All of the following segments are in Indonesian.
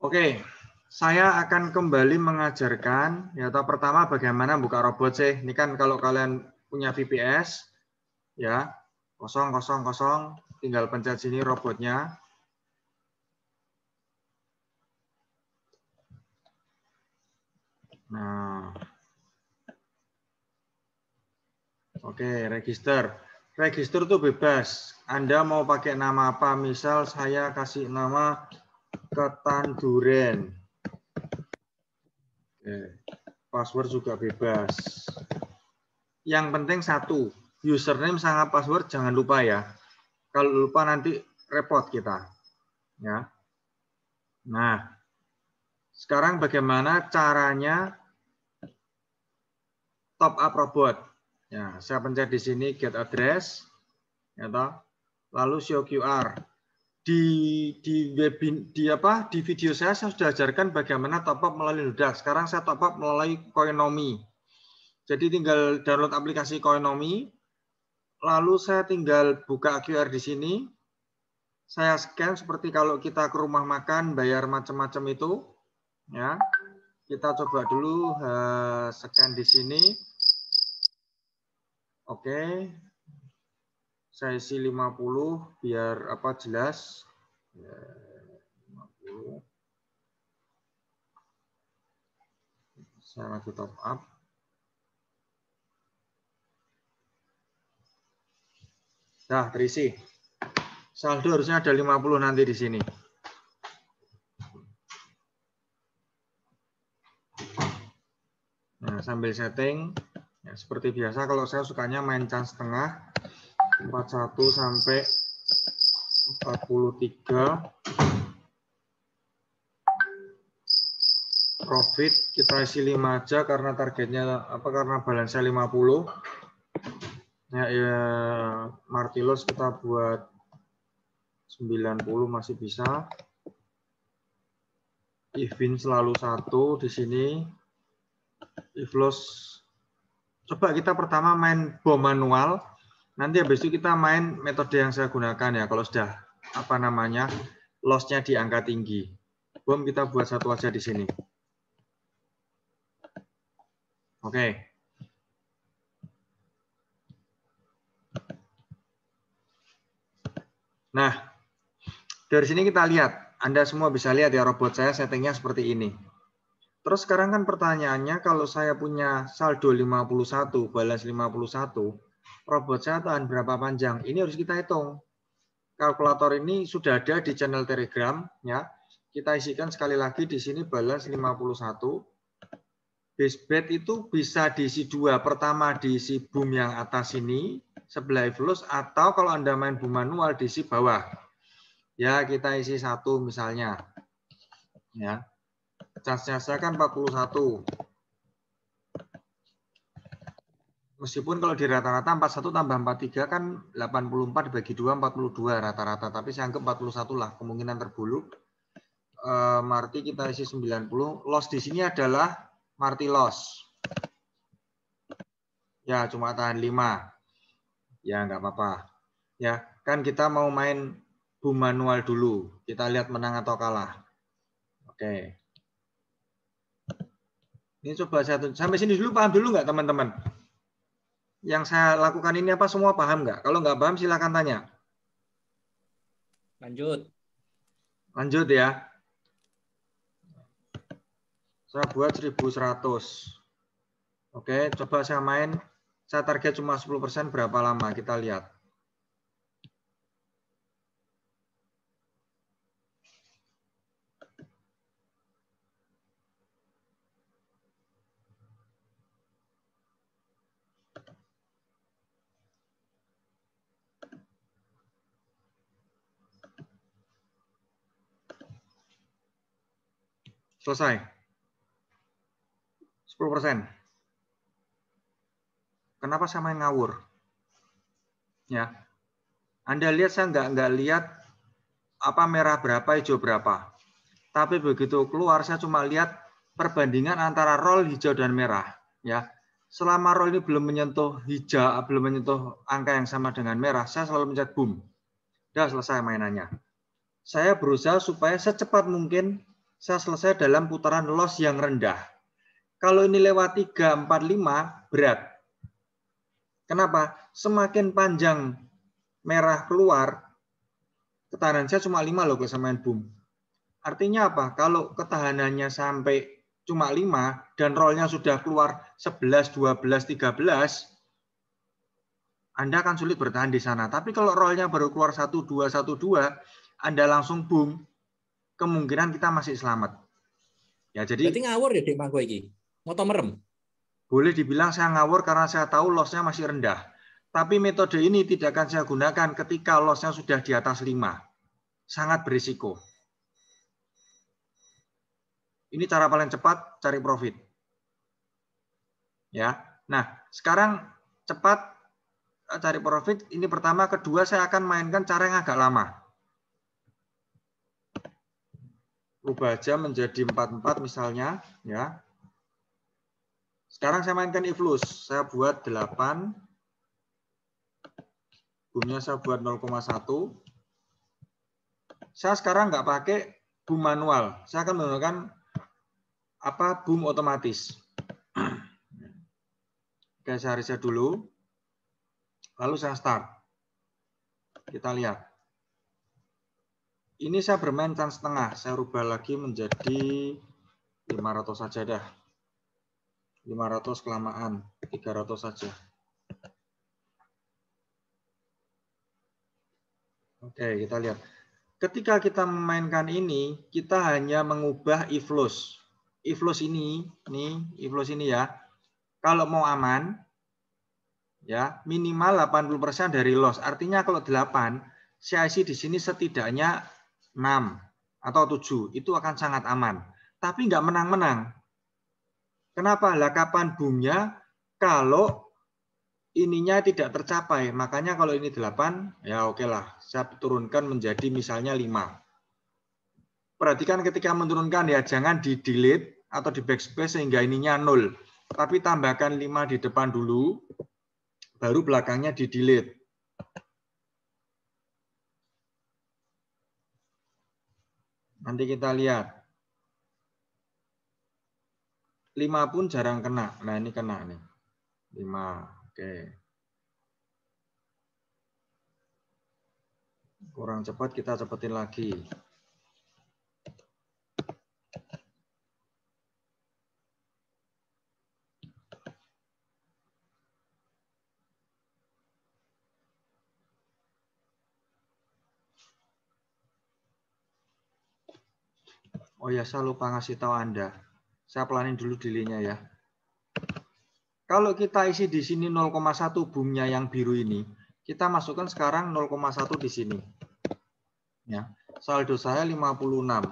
Oke, saya akan kembali mengajarkan, ya, atau pertama bagaimana buka robot sih. Ini kan kalau kalian punya VPS, ya, 000, tinggal pencet sini robotnya. Nah, oke, register. Register tuh bebas. Anda mau pakai nama apa? Misal saya kasih nama Ketanduren. Oke. Password juga bebas. Yang penting satu, username sama password jangan lupa ya. Kalau lupa nanti repot kita. Ya. Nah, sekarang bagaimana caranya top up robot? Ya, saya pencet di sini get address, ya toh. Lalu show QR. Di video saya sudah ajarkan bagaimana top up melalui Ludak. Sekarang saya top up melalui Coinomi. Jadi tinggal download aplikasi Coinomi, lalu saya tinggal buka QR di sini. Saya scan seperti kalau kita ke rumah makan bayar macam-macam itu, ya. Kita coba dulu scan di sini. Oke. Saya isi 50 biar apa jelas. 50. Saya lagi top up. Nah, terisi. Saldo harusnya ada 50 nanti di sini. Nah, sambil setting, ya, seperti biasa kalau saya sukanya main chance setengah, 41 sampai 43. Profit kita isi 5 aja karena targetnya apa, karena balance 50. Ya, Martilos kita buat 90 masih bisa. If win selalu 1 di sini. If loss, coba kita pertama main bom manual. Nanti habis itu kita main metode yang saya gunakan ya. Kalau sudah apa namanya loss-nya di angka tinggi. Bom kita buat 1 aja di sini. Oke. Nah, dari sini kita lihat. Anda semua bisa lihat ya robot saya settingnya seperti ini. Terus sekarang kan pertanyaannya kalau saya punya saldo 51, balance 51, robot saya tahan berapa panjang? Ini harus kita hitung. Kalkulator ini sudah ada di channel Telegram ya. Kita isikan sekali lagi di sini balance 51. Base bet itu bisa diisi 2. Pertama diisi boom yang atas ini sebelah flows, atau kalau Anda main boom manual diisi bawah. Ya, kita isi 1 misalnya. Ya. Chance-nya saya kan 41. Meskipun kalau di rata-rata 41 tambah 43 kan 84 dibagi 2, 42 rata-rata. Tapi saya anggap 41 lah, kemungkinan terbuluk. Marti kita isi 90. Loss di sini adalah Marti loss. Ya, cuma tahan 5. Ya, nggak apa-apa. Ya, kan kita mau main boom manual dulu. Kita lihat menang atau kalah. Oke. Ini coba sampai sini dulu, paham dulu nggak teman-teman? Yang saya lakukan ini apa semua paham nggak? Kalau nggak paham silakan tanya. Lanjut. Lanjut ya. Saya buat 1100. Oke, coba saya main. Saya target cuma 10%, berapa lama? Kita lihat. Selesai. 10%. Kenapa saya main ngawur? Ya. Anda lihat saya nggak lihat apa merah berapa, hijau berapa. Tapi begitu keluar saya cuma lihat perbandingan antara roll hijau dan merah. Ya. Selama roll ini belum menyentuh hijau, belum menyentuh angka yang sama dengan merah, saya selalu mencet boom. Sudah selesai mainannya. Saya berusaha supaya secepat mungkin saya selesai dalam putaran loss yang rendah. Kalau ini lewat 3, 4, 5, berat. Kenapa? Semakin panjang merah keluar, ketahanan saya cuma 5 loh kalau saya main boom. Artinya apa? Kalau ketahanannya sampai cuma 5 dan rollnya sudah keluar 11, 12, 13, Anda akan sulit bertahan di sana. Tapi kalau rollnya baru keluar 1, 2, 1, 2, Anda langsung boom, kemungkinan kita masih selamat. Ya, jadi berarti ngawur ya Dik Mangko iki. Moto merem. Boleh dibilang saya ngawur karena saya tahu loss-nya masih rendah. Tapi metode ini tidak akan saya gunakan ketika loss-nya sudah di atas 5. Sangat berisiko. Ini cara paling cepat cari profit. Ya. Nah, sekarang cepat cari profit. Ini pertama, kedua saya akan mainkan cara yang agak lama. Ubah aja menjadi 44 misalnya, ya. Sekarang saya mainkan iflus. Saya buat 8. Boomnya saya buat 0,1. Saya sekarang nggak pakai boom manual. Saya akan menggunakan boom otomatis. Oke, saya reset dulu. Lalu saya start. Kita lihat. Ini saya bermain chance setengah. Saya rubah lagi menjadi 500 saja dah. 500 kelamaan. 300 saja. Oke, kita lihat. Ketika kita memainkan ini, kita hanya mengubah iflus. Iflus ini ya. Kalau mau aman, ya minimal 80% dari loss. Artinya kalau 8, CIC di sini setidaknya 6 atau 7. Itu akan sangat aman. Tapi nggak menang-menang. Kenapa? Lah kapan boomnya? Kalau ininya tidak tercapai. Makanya kalau ini 8, ya oke lah. Saya turunkan menjadi misalnya 5. Perhatikan ketika menurunkan ya, jangan di delete atau di backspace sehingga ininya 0. Tapi tambahkan 5 di depan dulu, baru belakangnya di delete. Nanti kita lihat. 5 pun jarang kena. Nah ini kena nih. 5. Oke. Kurang cepat, kita cepetin lagi. Oh ya, saya lupa ngasih tahu Anda. Saya pelanin dulu delay-nya ya. Kalau kita isi di sini 0,1 boomnya yang biru ini, kita masukkan sekarang 0,1 di sini. Ya, saldo saya 56.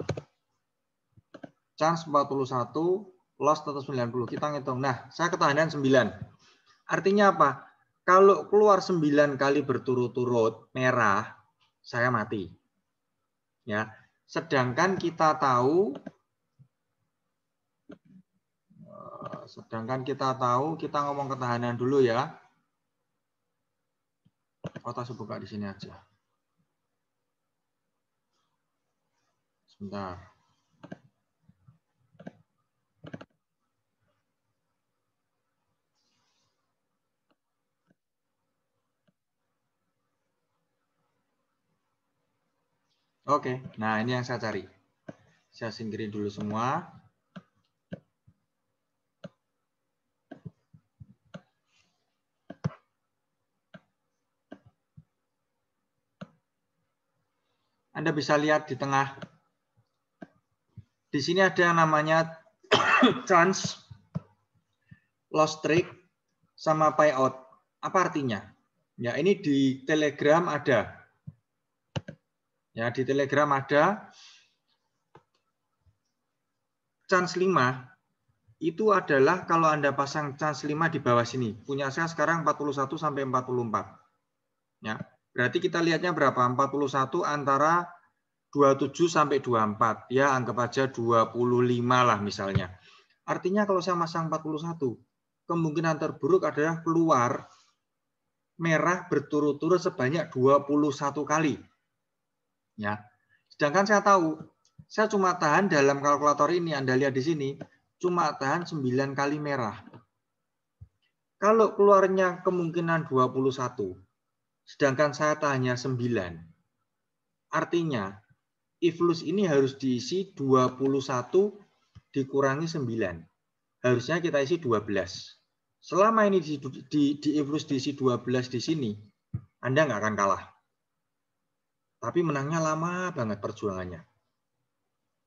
Chance 41, loss 190. Kita ngitung. Nah, saya ketahanan 9. Artinya apa? Kalau keluar 9 kali berturut-turut merah, saya mati. Ya. Sedangkan kita tahu kita ngomong ketahanan dulu ya. Saya buka di sini aja. Sebentar. Oke, nah ini yang saya cari. Saya singkirin dulu semua. Anda bisa lihat di tengah. Di sini ada yang namanya chance, loss streak, sama payout. Apa artinya? Ya, ini di Telegram ada. Ya, di Telegram ada. Chance 5 itu adalah kalau Anda pasang chance 5 di bawah sini. Punya saya sekarang 41 sampai 44. Ya, berarti kita lihatnya berapa? 41 antara 27 sampai 24. Ya, anggap aja 25 lah misalnya. Artinya kalau saya masang 41, kemungkinan terburuk adalah keluar merah berturut-turut sebanyak 21 kali. Ya. Sedangkan saya tahu Saya cuma tahan dalam kalkulator ini, Anda lihat di sini, cuma tahan 9 kali merah. Kalau keluarnya kemungkinan 21, sedangkan saya tahannya 9, artinya iflus ini harus diisi 21 dikurangi 9. Harusnya kita isi 12. Selama ini di iflus diisi 12 di sini, Anda nggak akan kalah. Tapi menangnya lama banget perjuangannya.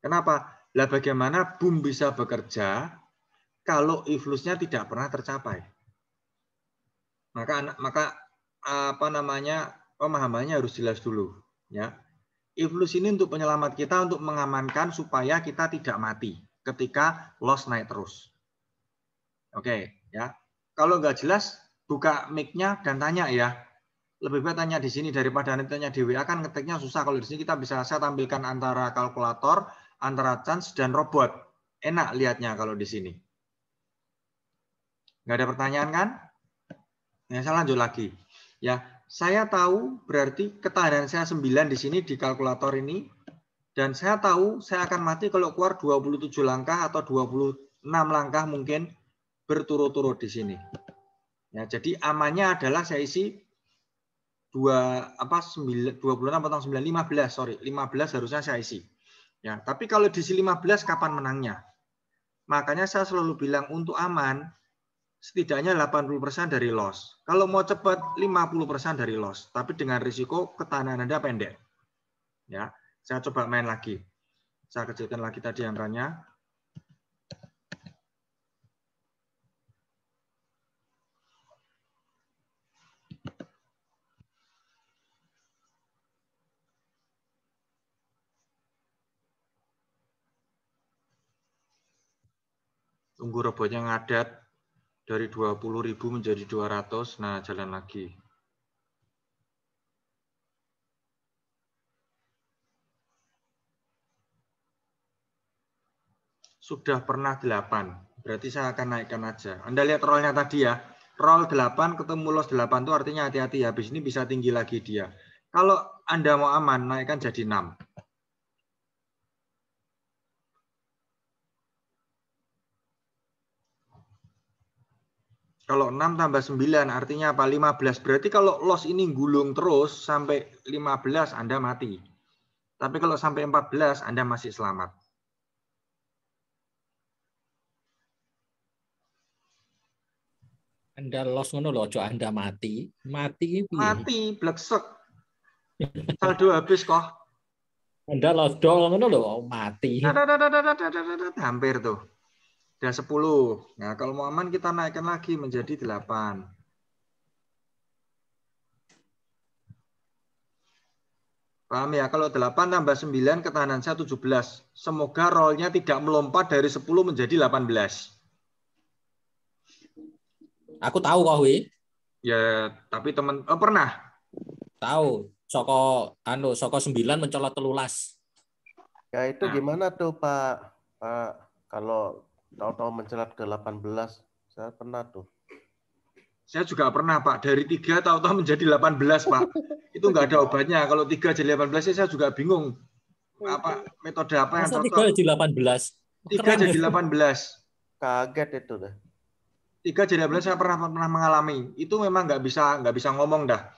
Kenapa? Lah bagaimana boom bisa bekerja kalau iflusnya tidak pernah tercapai? Maka apa namanya, pemahamannya harus jelas dulu, ya. Iflus ini untuk penyelamat kita, untuk mengamankan supaya kita tidak mati ketika loss naik terus. Oke, ya. Kalau nggak jelas, buka mic-nya dan tanya ya. Lebih baik tanya di sini daripada nanti tanya di WA, kan ngetiknya susah. Kalau di sini kita bisa, saya tampilkan antara kalkulator, antara chance dan robot. Enak lihatnya kalau di sini. Nggak ada pertanyaan kan? Ya, saya lanjut lagi. Ya, saya tahu berarti ketahanan saya 9 di sini di kalkulator ini, dan saya tahu saya akan mati kalau keluar 27 langkah atau 26 langkah mungkin berturut-turut di sini. Ya, jadi amannya adalah saya isi 26 atau 9, 15, sorry, 15 harusnya saya isi. Ya, tapi kalau diisi 15 kapan menangnya? Makanya saya selalu bilang untuk aman setidaknya 80% dari loss. Kalau mau cepat 50% dari loss, tapi dengan risiko ketahanan Anda pendek. Ya, saya coba main lagi. Saya kecilkan lagi tadi angkanya. Tunggu robotnya ngadat dari 20.000 menjadi 200. Nah, jalan lagi. Sudah pernah 8. Berarti saya akan naikkan aja. Anda lihat rollnya tadi ya. Roll 8 ketemu loss 8 itu artinya hati-hati. Habis ini bisa tinggi lagi dia. Kalau Anda mau aman, naikkan jadi 6. Kalau 6 tambah 9 artinya apa? 15. Berarti kalau loss ini gulung terus sampai 15 Anda mati. Tapi kalau sampai 14 Anda masih selamat. Anda loss ngono lho, ojo Anda mati. Mati piye? Mati, bleksek. Saldo habis kok. Anda loss dol ngono lho, mati. Hampir tuh. Udah 10. Nah, kalau mau aman kita naikkan lagi menjadi 8. Paham ya? Kalau 8 tambah 9 ketahanan saya 17. Semoga rollnya tidak melompat dari 10 menjadi 18. Aku tahu kok wi. Ya, tapi teman pernah. Tahu. Soko 9 mencolot 13. Ya itu Nah. gimana tuh Pak? Pak, kalau tahu-tahu mencelat ke 18, saya pernah tuh. Saya juga pernah Pak, dari 3 tahu-tahu menjadi 18 Pak. Itu nggak ada obatnya. Kalau 3 jadi 18 saya juga bingung. Apa metode apa yang Masa cocok? 3 jadi 18? 3 jadi 18. Kaget itu deh. 3 jadi 18 saya pernah mengalami. Itu memang nggak bisa ngomong dah.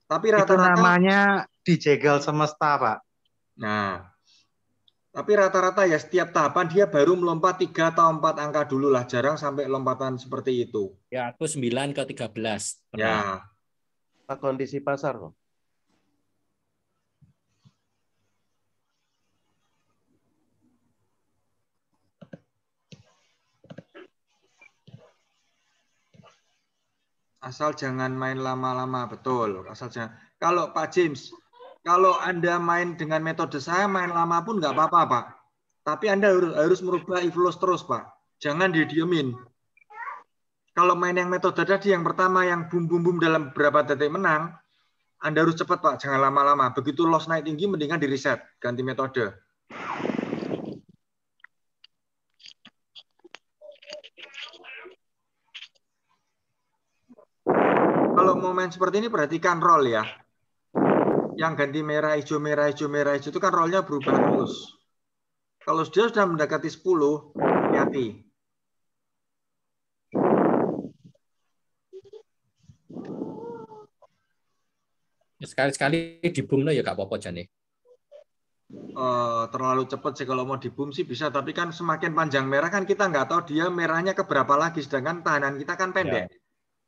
Tapi Itu rata-rata namanya dijegal semesta, Pak. Nah, tapi rata-rata ya setiap tahapan dia baru melompat 3 atau 4 angka dulu lah. Jarang sampai lompatan seperti itu. Ya, aku 9 ke 13. Pernah. Ya. Kondisi pasar kok. Asal jangan main lama-lama, betul. Asal jangan. Kalau Pak James, kalau Anda main dengan metode saya, main lama pun nggak apa-apa, Pak. Tapi Anda harus merubah iflos terus, Pak. Jangan didiemin. Kalau main yang metode tadi, yang pertama yang bum-bum-bum dalam beberapa detik menang, Anda harus cepat, Pak. Jangan lama-lama. Begitu loss naik tinggi, mendingan di reset. Ganti metode. Kalau mau main seperti ini, perhatikan roll ya. Yang ganti merah, hijau, merah, hijau, merah, hijau itu kan rollnya berubah terus. Kalau dia sudah mendekati 10, hati-hati. Sekali-sekali di boom ya gak apa-apa jane. Terlalu cepat sih kalau mau di boom sih bisa, tapi kan semakin panjang merah kan kita nggak tahu dia merahnya keberapa lagi, sedangkan tahanan kita kan pendek.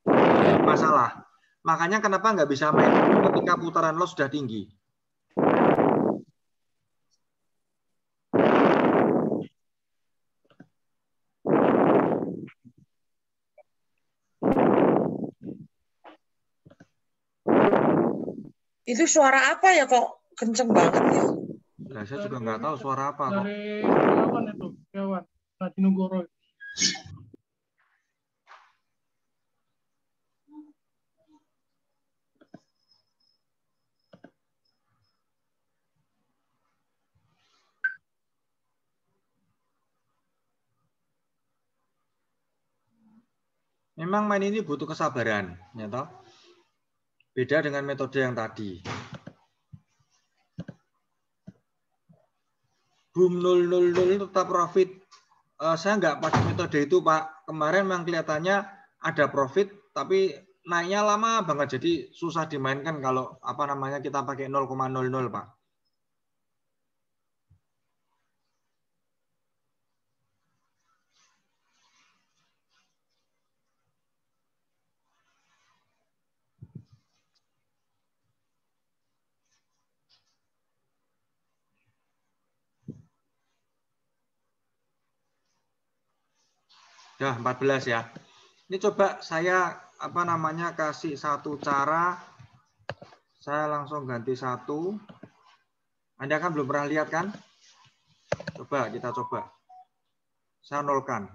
Ya. Masalah. Makanya kenapa nggak bisa main ketika putaran loss sudah tinggi. Itu suara apa ya kok kenceng banget ya? Nah, saya juga nggak tahu suara apa kok. Dari Setiawan itu, Setiawan, Latinugoro. Memang main ini butuh kesabaran, ya toh? Beda dengan metode yang tadi. Boom 000 tetap profit. Saya nggak pakai metode itu, Pak. Kemarin memang kelihatannya ada profit, tapi naiknya lama banget, jadi susah dimainkan kalau apa namanya kita pakai 0,00, Pak. Ya, 14 ya. Ini coba saya apa namanya kasih satu cara. Saya langsung ganti satu. Anda kan belum pernah lihat kan? Coba kita coba. Saya nolkan.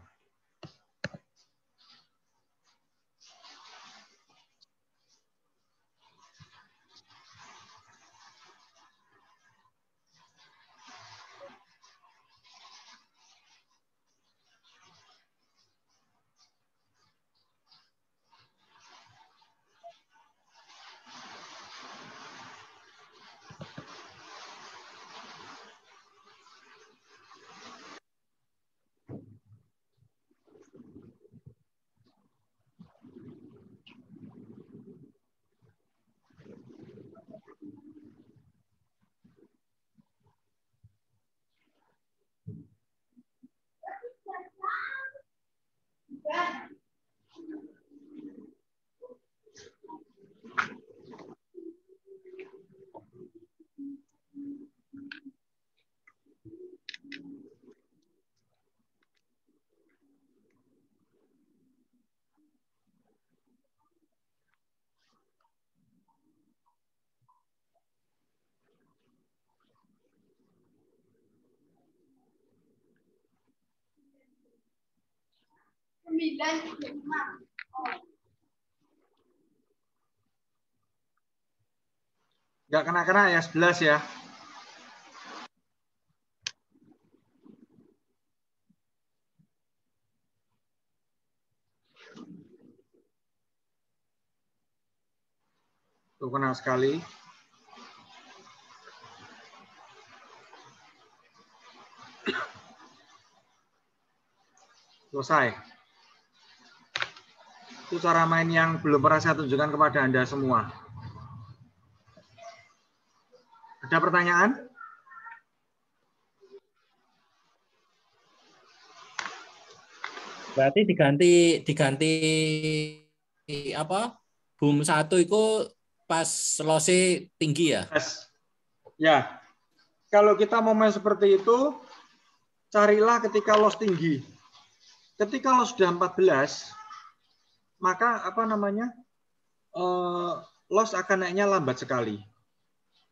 Nggak kena-kena ya 11 ya. Tuh kena sekali. Selesai. Itu cara main yang belum pernah saya tunjukkan kepada Anda semua. Ada pertanyaan? Berarti diganti apa? Boom 1 itu pas loss-e tinggi ya? Yes. Ya. Kalau kita mau main seperti itu, carilah ketika loss tinggi. Ketika loss sudah 14, maka apa namanya? Loss akan naiknya lambat sekali.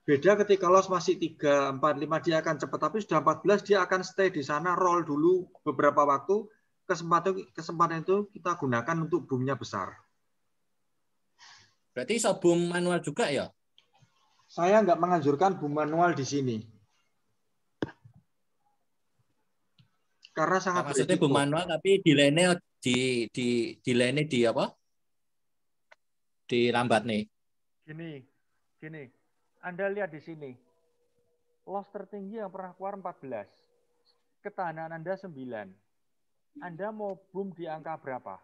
Beda ketika loss masih 3, 4, 5 dia akan cepat, tapi sudah 14 dia akan stay di sana, roll dulu beberapa waktu. Kesempatan itu kita gunakan untuk boomnya besar. Berarti iso boom manual juga ya? Saya nggak menganjurkan boom manual di sini. Karena sangat Maksudnya berisiko. boom manual tapi delay-nya delay-nya di apa? Di lambat nih. Gini. Anda lihat di sini. Loss tertinggi yang pernah keluar 14. ketahanan Anda 9. Anda mau boom di angka berapa?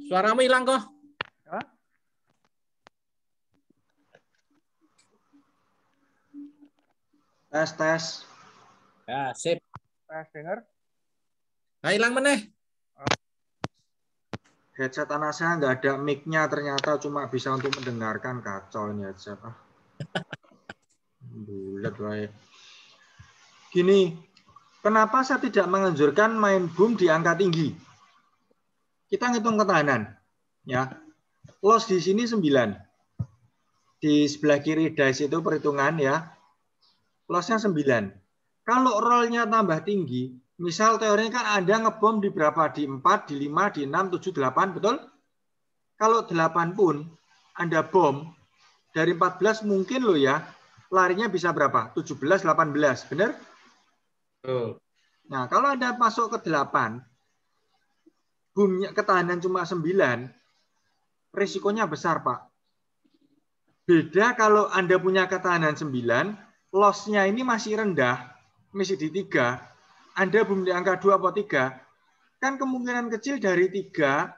Suaramu hilang kok. Hah? Tes. Ya, sip. Tes dengar? Nah, hilang meneh. Headset anak saya nggak ada mic-nya, ternyata cuma bisa untuk mendengarkan. Kacau ini headset. Bulat baik. Gini, kenapa saya tidak menganjurkan main boom di angka tinggi? Kita ngitung ketahanan. Ya. Loss di sini 9. Di sebelah kiri dice itu perhitungan ya. Loss-nya 9. Kalau roll-nya tambah tinggi, misal teorinya kan Anda ngebom di berapa? Di 4, di 5, di 6, 7, 8, betul? Kalau 8 pun Anda bom, dari 14 mungkin loh ya, larinya bisa berapa? 17, 18, benar? Nah, kalau Anda masuk ke 8, boomnya ketahanan cuma 9, risikonya besar, Pak. Beda kalau Anda punya ketahanan 9, loss-nya ini masih rendah, masih di 3, Anda boom di angka 2 atau 3, kan kemungkinan kecil dari 3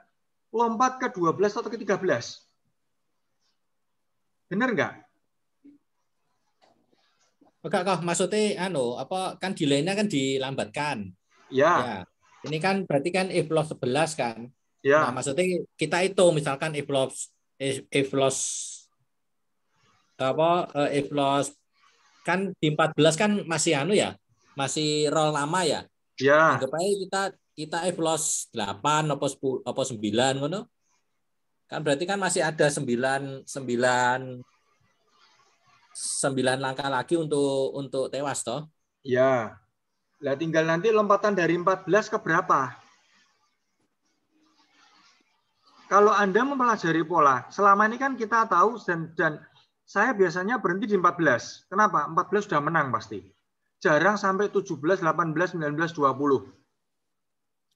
lompat ke 12 atau ke 13. Benar nggak? Enggak kok, maksudnya kan delaynya kan dilambatkan. Ya. Ya. Ini kan berarti kan if loss 11 kan. Ya. Nah, maksudnya kita hitung misalkan if loss kan di 14 kan masih masih roll lama ya. Ya. Anggap aja kita if loss 8 apa 9 ngono. Kan berarti kan masih ada 9 langkah lagi untuk tewas toh. Ya. Lah tinggal nanti lompatan dari 14 ke berapa? Kalau Anda mempelajari pola, selama ini kan kita tahu dan saya biasanya berhenti di 14. Kenapa? 14 sudah menang pasti. Jarang sampai 17, 18, 19, 20.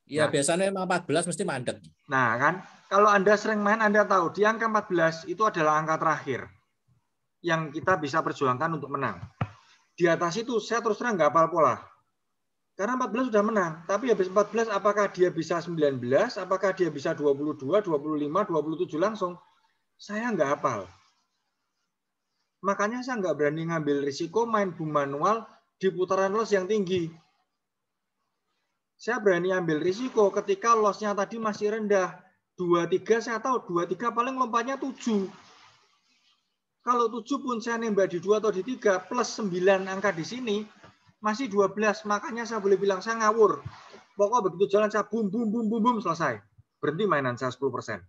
Iya, biasanya memang 14 mesti mandek. Nah, kan kalau Anda sering main, Anda tahu di angka 14 itu adalah angka terakhir yang kita bisa perjuangkan untuk menang. Di atas itu saya terus terang nggak hafal pola. Karena 14 sudah menang, tapi habis 14 apakah dia bisa 19, apakah dia bisa 22, 25, 27 langsung? Saya nggak hafal. Makanya saya nggak berani ngambil risiko main boom manual di putaran loss yang tinggi. Saya berani ambil risiko ketika loss-nya tadi masih rendah. 23 saya tahu, 23 paling lompatnya 7. Kalau 7 pun saya nembak di 2 atau di 3, plus 9 angka di sini, masih 12. Makanya saya boleh bilang saya ngawur. Pokoknya begitu jalan saya boom, boom, boom, boom, boom, selesai. Berhenti mainan saya 10%.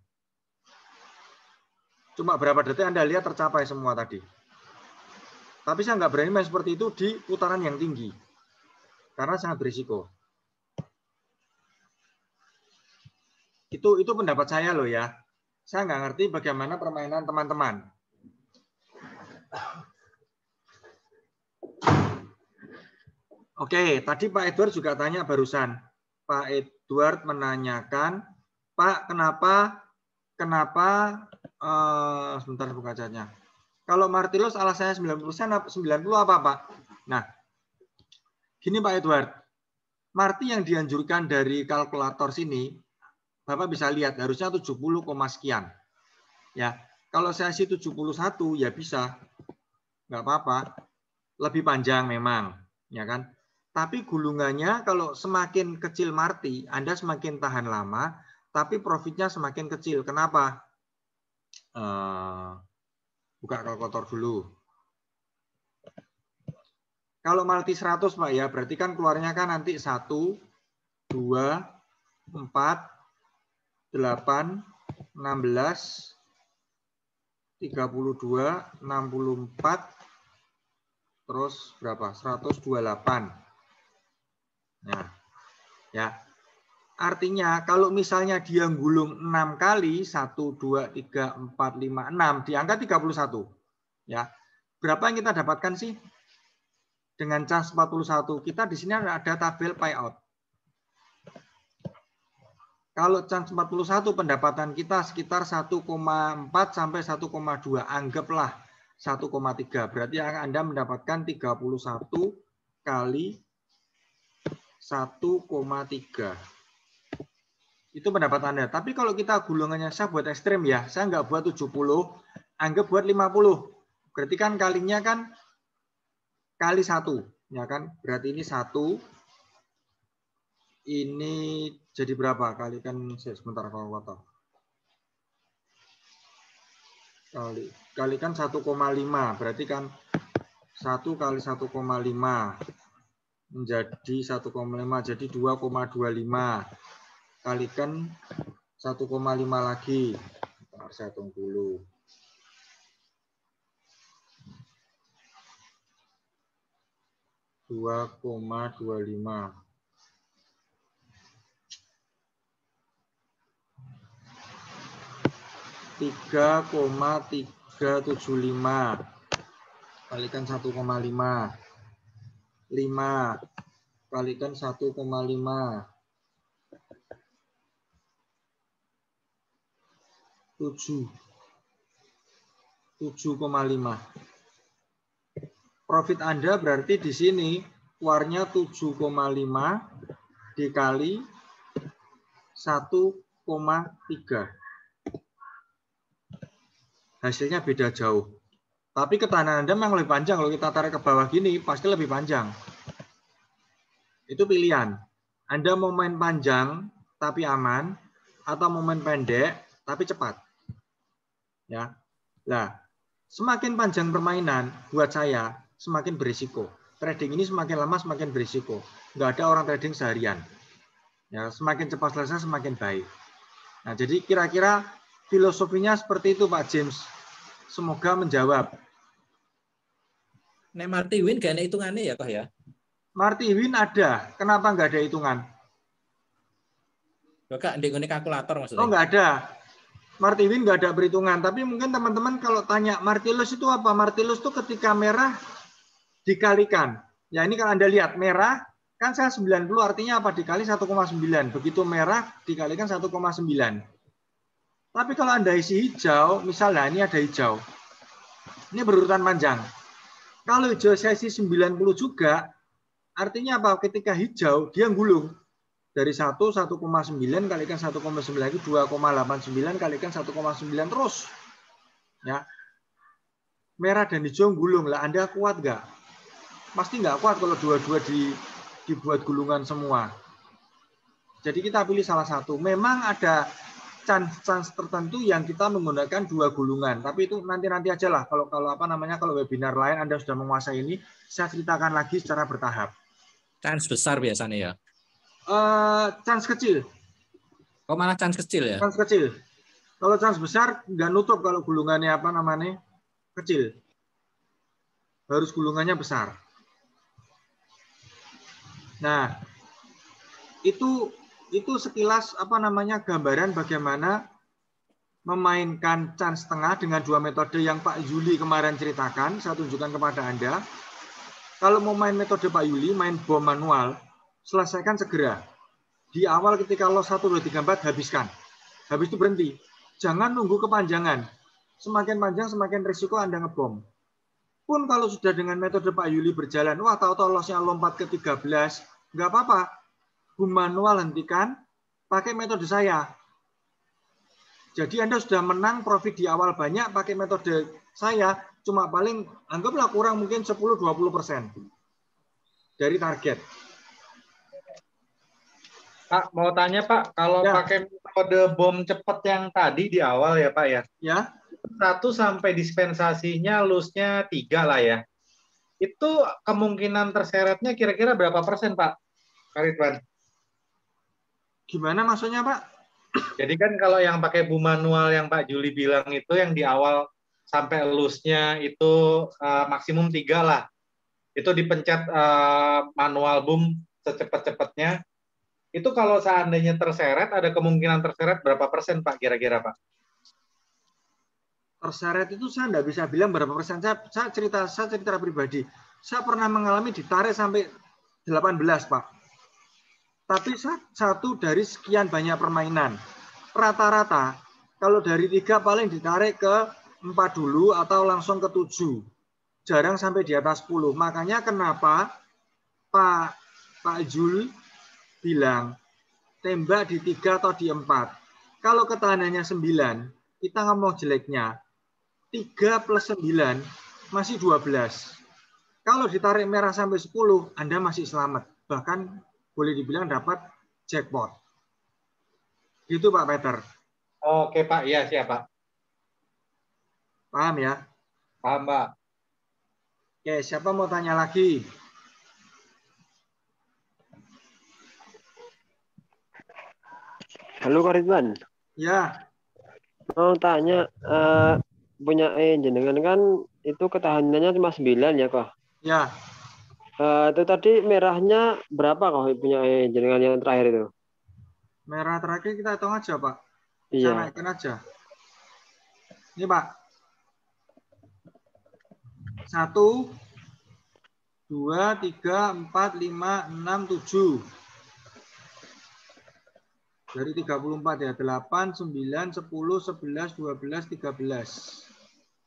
Cuma berapa detik Anda lihat tercapai semua tadi. Tapi saya nggak berani main seperti itu di putaran yang tinggi. Karena sangat berisiko. Itu pendapat saya loh ya. Saya nggak ngerti bagaimana permainan teman-teman. Oke, tadi Pak Edward juga tanya barusan. Pak Edward menanyakan, Pak, kenapa sebentar buka chatnya. Kalau Martilos alasannya 90%, 90 apa, Pak? Nah, gini Pak Edward. Marti yang dianjurkan dari kalkulator sini, Bapak bisa lihat harusnya 70, sekian. Ya, kalau saya sih 71 ya bisa. Nggak apa-apa. Lebih panjang memang, ya kan? Tapi gulungannya kalau semakin kecil Marti, Anda semakin tahan lama, tapi profitnya semakin kecil. Kenapa? Buka kalkulator dulu. Kalau Marti 100 Pak ya, berarti kan keluarnya kan nanti 1, 2, 4, 8, 16, 32, 64, terus berapa? 128. Nah, ya. Artinya kalau misalnya dia gulung 6 kali, 1, 2, 3, 4, 5, 6, di angka 31. Ya. Berapa yang kita dapatkan sih? Dengan chance 41, kita di sini ada tabel payout. Kalau chance 41 pendapatan kita sekitar 1,4 sampai 1,2. Anggaplah 1,3. Berarti Anda mendapatkan 31 kali 1,3. Itu pendapat Anda. Tapi kalau kita gulungannya saya buat ekstrim ya, saya nggak buat 70, anggap buat 50. Berarti kan kalinya kan kali 1, ya kan? Berarti ini 1. Ini jadi berapa? Kalikan sebentar kalkulator. Kalikan 1,5. Berarti kan 1 kali 1,5 menjadi 1,5 jadi 2,25. Kalikan 1,5 lagi. Bentar, saya tunggu dulu. (2,25) 3,375 kalikan 1,5. 5 kalikan 1,5. 7,5. Profit Anda berarti di sini keluarnya 7,5 dikali 1,3. Hasilnya beda jauh. Tapi ketahanan Anda memang lebih panjang. Kalau kita tarik ke bawah gini, pasti lebih panjang. Itu pilihan. Anda mau main panjang, tapi aman, atau mau main pendek, tapi cepat. Ya, nah, semakin panjang permainan, buat saya, semakin berisiko. Trading ini semakin lama, semakin berisiko. Nggak ada orang trading seharian. Ya, semakin cepat selesai, semakin baik. Nah, jadi kira-kira filosofinya seperti itu, Pak James. Semoga menjawab. Nek Marty Win gak ada hitungannya ya, Kak ya? Marty Win ada. Kenapa nggak ada hitungan? Loh, Kak, di kalkulator maksudnya. Oh, nggak ada. Marty Win nggak ada perhitungan. Tapi mungkin teman-teman kalau tanya Martilus itu apa? Martilus itu ketika merah dikalikan. Ya, ini kalau Anda lihat merah, kan saya 90 artinya apa? Dikali 1,9. Begitu merah dikalikan 1,9. Tapi kalau Anda isi hijau, misalnya ini ada hijau. Ini berurutan panjang. Kalau hijau saya isi 90 juga, artinya apa? Ketika hijau, dia gulung. Dari 1,9 kalikan 1,9 lagi 2,89 kalikan 1,9 terus. Ya. Merah dan hijau gulung. Lah Anda kuat nggak? Pasti nggak kuat kalau dua-dua dibuat gulungan semua. Jadi kita pilih salah satu. Memang ada chance tertentu yang kita menggunakan dua gulungan. Tapi itu nanti aja lah. Kalau webinar lain Anda sudah menguasai ini, saya ceritakan lagi secara bertahap. Chance besar biasanya ya. Chance kecil. Oh, malah chance kecil ya? Chance kecil. Kalau chance besar nggak nutup kalau gulungannya kecil. Harus gulungannya besar. Nah, itu sekilas gambaran bagaimana memainkan chance tengah dengan dua metode yang Pak Yuli kemarin ceritakan. Saya tunjukkan kepada Anda. Kalau mau main metode Pak Yuli, main bom manual, selesaikan segera. Di awal ketika loss 1, 2, 3, 4, habiskan. Habis itu berhenti. Jangan nunggu kepanjangan. Semakin panjang, semakin risiko Anda ngebom. Pun kalau sudah dengan metode Pak Yuli berjalan, wah tahu-tahu lossnya lompat ke 13, nggak apa-apa. Boom manual hentikan, pakai metode saya. Jadi Anda sudah menang profit di awal banyak, pakai metode saya, cuma paling anggaplah kurang mungkin 10-20% dari target. Pak, mau tanya Pak, kalau pakai metode bom cepat yang tadi di awal ya Pak ya? Ya. 1 sampai dispensasinya loss-nya 3 lah ya. Itu kemungkinan terseretnya kira-kira berapa persen Pak? Pak Ridwan? Gimana maksudnya Pak? Jadi kan kalau yang pakai boom manual yang Pak Juli bilang itu yang di awal sampai loss-nya itu maksimum 3 lah. Itu dipencet manual boom secepat-cepatnya. Itu kalau seandainya terseret, ada kemungkinan terseret berapa persen Pak kira-kira Pak? Terseret itu saya nggak bisa bilang berapa persen. Saya cerita pribadi. Saya pernah mengalami ditarik sampai 18 Pak. Tapi satu dari sekian banyak permainan. Rata-rata kalau dari 3 paling ditarik ke 4 dulu atau langsung ke 7. Jarang sampai di atas 10. Makanya kenapa Pak Jul bilang tembak di 3 atau di 4. Kalau ketahanannya 9, kita ngomong jeleknya 3 plus 9 masih 12. Kalau ditarik merah sampai 10, Anda masih selamat. Bahkan boleh dibilang dapat jackpot. Gitu Pak Peter. Oke Pak, iya siap Pak. Paham ya? Paham Pak. Oke, siapa mau tanya lagi? Halo Kak Ridwan, Ya, mau tanya, punya jenengan kan itu ketahanannya cuma 9 ya Kak? ya. Itu tadi merahnya berapa Kak punya jenengan yang terakhir itu? Merah terakhir kita hitung aja Pak. Saya Iya. naikkan aja. Ini Pak. 1, 2, 3, 4, 5, 6, 7. Dari 34 ya. 8, 9, 10, 11, 12, 13.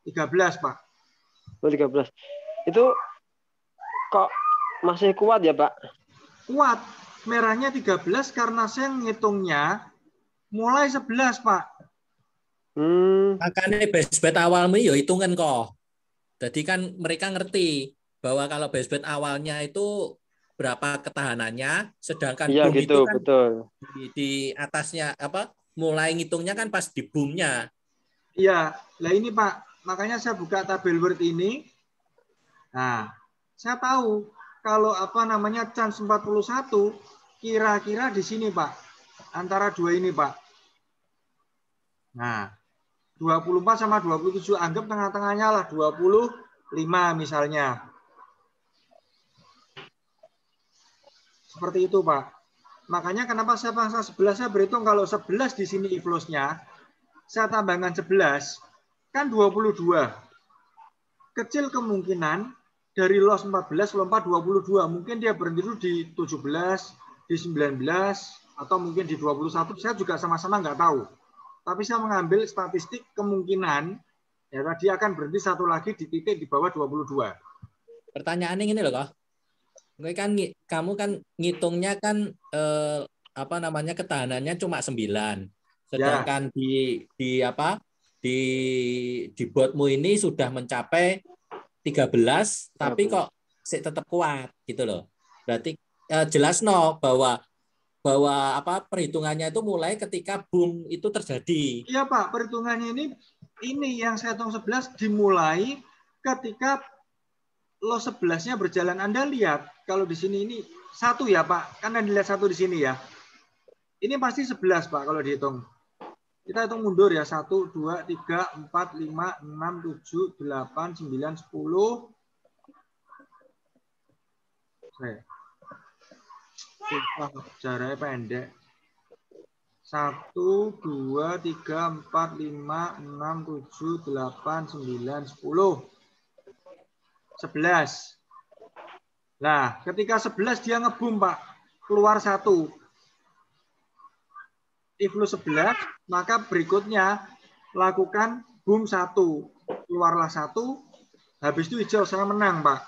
13 Pak. Oh, 13. Itu kok masih kuat ya Pak? Kuat. Merahnya 13 karena saya ngitungnya mulai 11 Pak. Makanya base bet awalmu ya hitungan kok. Jadi kan mereka ngerti bahwa kalau base bet awalnya itu berapa ketahanannya, sedangkan Iya boom gitu, itu kan betul. di atasnya apa? Mulai ngitungnya kan pas di boomnya. Iya, lah ini Pak, makanya saya buka tabel word ini. Nah, saya tahu kalau apa namanya chance 41 kira-kira di sini Pak. Antara dua ini Pak. Nah, 24 sama 27 anggap tengah-tengahnya lah 25 misalnya. Seperti itu Pak. Makanya kenapa saya pasang 11, saya berhitung kalau 11 di sini inflows-nya, saya tambahkan 11, kan 22. Kecil kemungkinan dari loss 14 lompat 22. Mungkin dia berhenti dulu di 17, di 19, atau mungkin di 21. Saya juga sama-sama nggak tahu. Tapi saya mengambil statistik kemungkinan ya tadi akan berhenti satu lagi di titik di bawah 22. Pertanyaannya ini loh kok. Kamu kan ngitungnya kan apa namanya ketahanannya cuma 9. Sedangkan di apa? Di botmu ini sudah mencapai 13 tapi kok tetap kuat gitu loh. Berarti jelas bahwa apa perhitungannya itu mulai ketika boom itu terjadi. Iya Pak, perhitungannya ini yang saya hitung 11 dimulai ketika loss 11-nya berjalan. Anda lihat kalau di sini ini 1 ya Pak, kan Anda lihat 1 di sini ya. Ini pasti 11 Pak kalau dihitung. Kita hitung mundur ya. 1, 2, 3, 4, 5, 6, 7, 8, 9, 10. Jaraknya pendek. 1, 2, 3, 4, 5, 6, 7, 8, 9, 10. 11. Nah, ketika 11 dia ngebum, Pak. Keluar 1. Inflow 11, maka berikutnya lakukan boom 1. Keluarlah 1. Habis itu hijau, saya menang, Pak.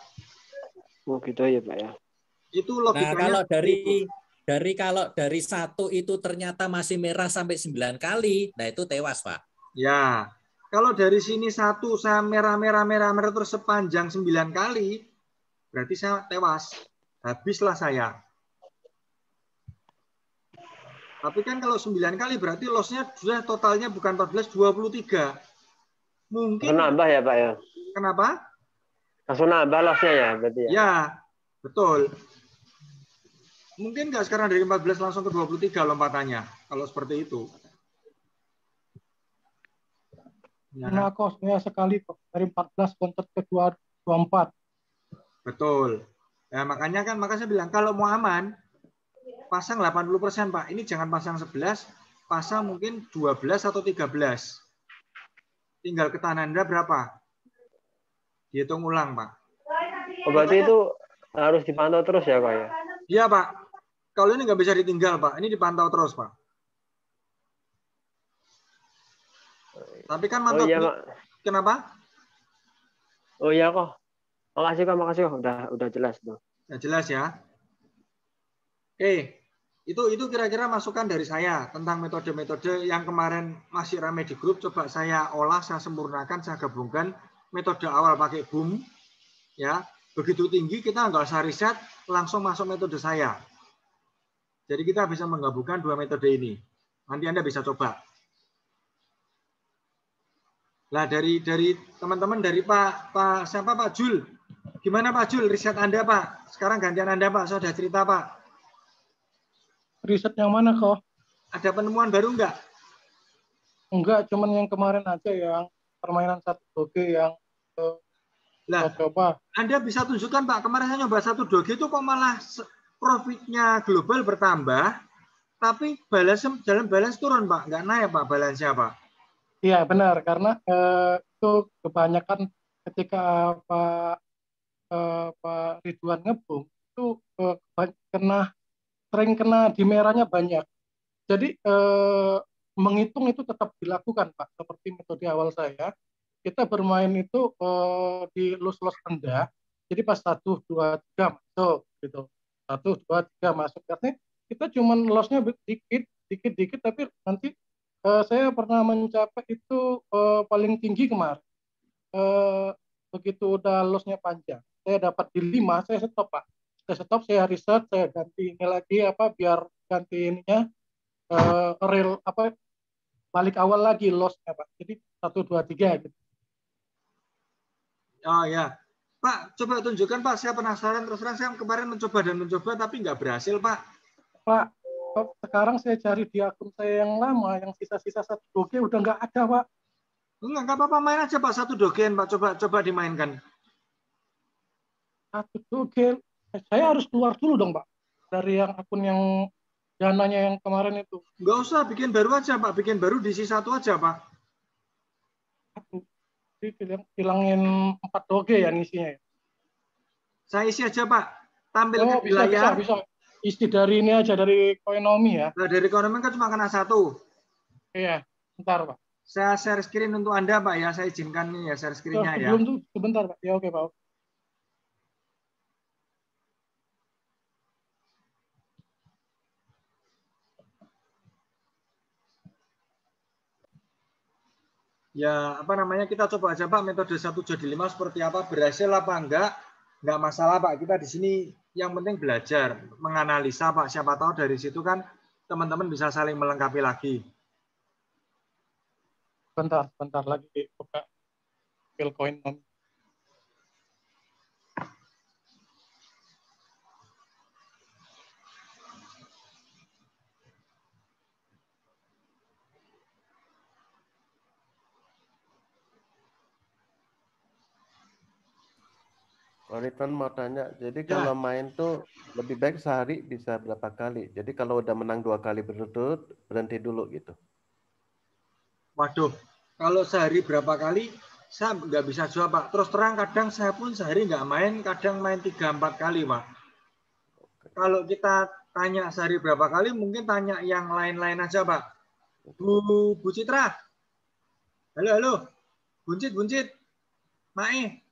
Oh, gitu ya, Pak ya. Itu logikanya. Nah, kalau dari 1 itu ternyata masih merah sampai 9 kali, nah itu tewas, Pak. Ya. Kalau dari sini 1 saya merah terus sepanjang 9 kali, berarti saya tewas. Habislah saya. Tapi kan kalau 9 kali berarti loss-nya sudah totalnya bukan 14, 23. Mungkin. Langsung nambah ya Pak ya? Kenapa? Langsung nambah loss-nya ya berarti ya? Ya, betul. Mungkin nggak sekarang dari 14 langsung ke 23 lompatannya. Kalau seperti itu. Nah, kosnya sekali Pak. Dari 14 kontak ke 24. Betul. Ya, makanya saya bilang kalau mau aman, pasang 80% Pak. Ini jangan pasang 11, pasang mungkin 12 atau 13. Tinggal ketahanan Anda berapa? Dihitung ulang Pak. Oh, berarti itu harus dipantau terus ya Pak ya? Iya Pak. Kalau ini nggak bisa ditinggal Pak. Ini dipantau terus Pak. Tapi kan mantau. Oh iya Pak. Kenapa? Oh iya kok. Makasih kok. Udah jelas tuh. Ya, jelas ya. Oke, itu kira-kira masukan dari saya tentang metode-metode yang kemarin masih ramai di grup. Coba saya olah, saya sempurnakan, saya gabungkan. Metode awal pakai boom, ya. Begitu tinggi kita nggak usah riset, langsung masuk metode saya. Jadi kita bisa menggabungkan dua metode ini. Nanti Anda bisa coba. Nah, dari teman-teman, dari Pak siapa Pak Jul? Gimana Pak Jul riset Anda Pak? Sekarang gantian Anda Pak, sudah cerita Pak. Riset yang mana kok? Ada penemuan baru enggak? Enggak, cuman yang kemarin aja yang permainan 1 doge yang coba. Anda bisa tunjukkan Pak, kemarin saya nyoba 1 doge itu kok malah profitnya global bertambah, tapi dalam balance turun Pak, nggak naik Pak balance-nya Pak. Iya benar, karena itu kebanyakan ketika Pak Ridwan ngebom itu sering kena di merahnya banyak. Jadi menghitung itu tetap dilakukan Pak, seperti metode awal saya. Kita bermain itu di loss rendah. Jadi pas 1, 2, 3 masuk gitu. 1, 2, 3 masuk. Artinya kita cuma loss-nya dikit, tapi nanti saya pernah mencapai itu paling tinggi kemarin. Begitu udah loss-nya panjang, saya dapat di 5, saya stop Pak. Saya stop, saya riset, saya ganti ini lagi biar ganti ininya real balik awal lagi loss-nya Pak. Jadi 1, 2, 3 gitu. Oh ya, Pak, coba tunjukkan Pak. Saya penasaran, terus terang saya kemarin mencoba tapi nggak berhasil Pak. Pak, sekarang saya cari di akun saya yang lama, yang sisa-sisa 1 doge udah nggak ada Pak. Nggak apa-apa, main aja Pak 1 dogen Pak. Coba dimainkan. 1 doge, saya harus keluar dulu dong Pak dari yang akun yang dananya yang kemarin itu. Nggak usah, bikin baru aja Pak. Bikin baru diisi 1 aja Pak. Hilangin 4 doge ya isinya. Saya isi aja Pak. Tampilkan di layar. Bisa. Isi dari ini aja, dari Koinomi ya. Nah, dari Koinomi kan cuma kena 1. Iya, bentar Pak. Saya share screen untuk Anda Pak ya. Saya izinkan nih ya share screen-nya ya. Sebelum itu sebentar Pak. Ya oke Pak. Ya, kita coba aja Pak metode 1:5 seperti apa, berhasil apa enggak masalah Pak. Kita di sini yang penting belajar, menganalisa Pak. Siapa tahu dari situ kan teman-teman bisa saling melengkapi lagi. Bentar lagi buka Bitcoin. Ridwan mau tanya, jadi kalau main tuh lebih baik sehari bisa berapa kali? Jadi kalau udah menang 2 kali berturut berhenti dulu gitu. Waduh, kalau sehari berapa kali saya nggak bisa jawab Pak. Terus terang kadang saya pun sehari nggak main, kadang main 3-4 kali Pak. Kalau kita tanya sehari berapa kali, mungkin tanya yang lain-lain aja Pak. Bu Citra. Halo. Buncit. Mae.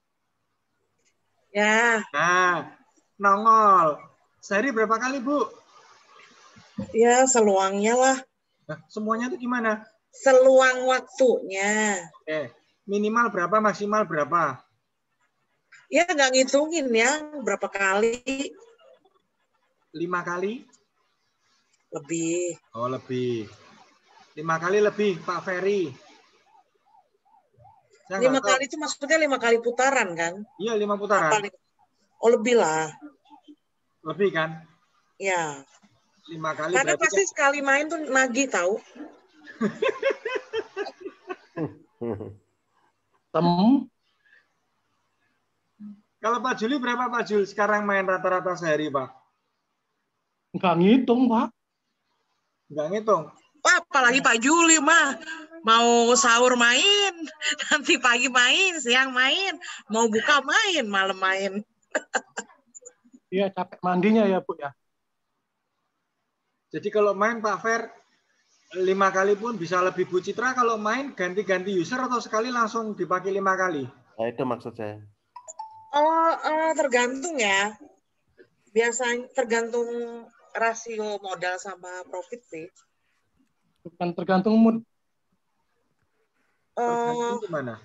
Ya. Nah, nongol. Sehari berapa kali, Bu? Ya, seluangnya lah. Nah, semuanya itu gimana? Seluang waktunya. Oke. Minimal berapa, maksimal berapa? Ya, nggak ngitungin ya, berapa kali. 5 kali? Lebih. Oh, lebih. 5 kali lebih, Pak Ferry. 5 kali itu maksudnya 5 kali putaran kan? Iya, 5 putaran. Oh, lebih lah. Lebih kan? Ya. 5 kali. Karena pasti sekali main tuh nagih tahu. Kalau Pak Juli berapa Pak Jul sekarang main rata-rata sehari Pak? Nggak ngitung Pak. Nggak ngitung? Wah, apalagi Pak Juli mah. Mau sahur main, nanti pagi main, siang main, mau buka main, malam main. Iya, capek mandinya ya Bu ya. Jadi kalau main Pak Fer, 5 kali pun bisa lebih Bu Citra kalau main ganti-ganti user atau sekali langsung dipakai 5 kali? Nah, itu maksud saya. Oh, tergantung ya. Biasanya tergantung rasio modal sama profit sih. Bukan tergantung mood. Tergantung gimana?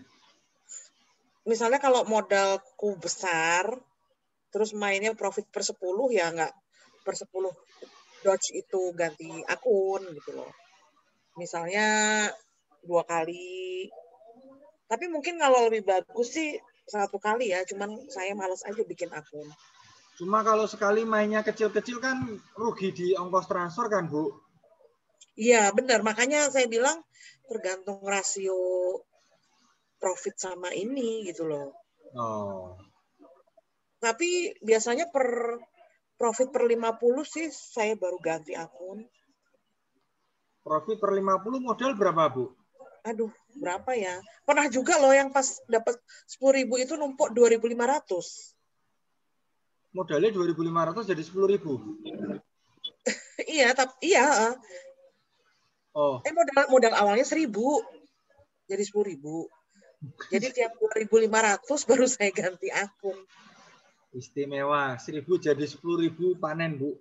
Misalnya kalau modalku besar, terus mainnya profit per 10 ya nggak per 10 Dodge itu ganti akun gitu loh. Misalnya 2 kali. Tapi mungkin kalau lebih bagus sih 1 kali ya, cuman saya males aja bikin akun. Cuma kalau sekali mainnya kecil-kecil kan rugi di ongkos transfer kan, Bu? Iya, benar. Makanya saya bilang tergantung rasio profit sama ini gitu loh. Oh. Tapi biasanya profit per 50 sih saya baru ganti akun. Profit per 50 modal berapa, Bu? Aduh, berapa ya? Pernah juga loh yang pas dapat 10.000 itu numpuk 2.500. Modalnya 2.500 jadi 10.000. Iya, tapi iya. Oh. Modal awalnya 1.000. Jadi 10.000. Jadi tiap 2.500 baru saya ganti akun. Istimewa, 1.000 jadi 10.000 panen, Bu.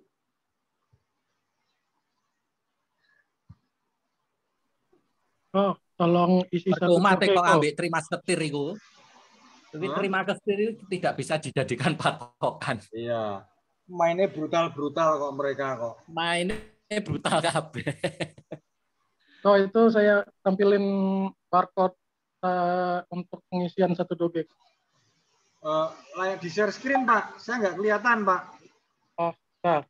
Oh, tolong isi satu Percuma survei kok kok. ambil terima setir itu. Tapi terima setir itu tidak bisa dijadikan patokan. Iya. Mainnya brutal-brutal kok mereka kok. Mainnya brutal kabeh. So, itu saya tampilin barcode untuk pengisian satu doge. Layak di share screen, Pak. Saya nggak kelihatan, Pak. Oh, bentar.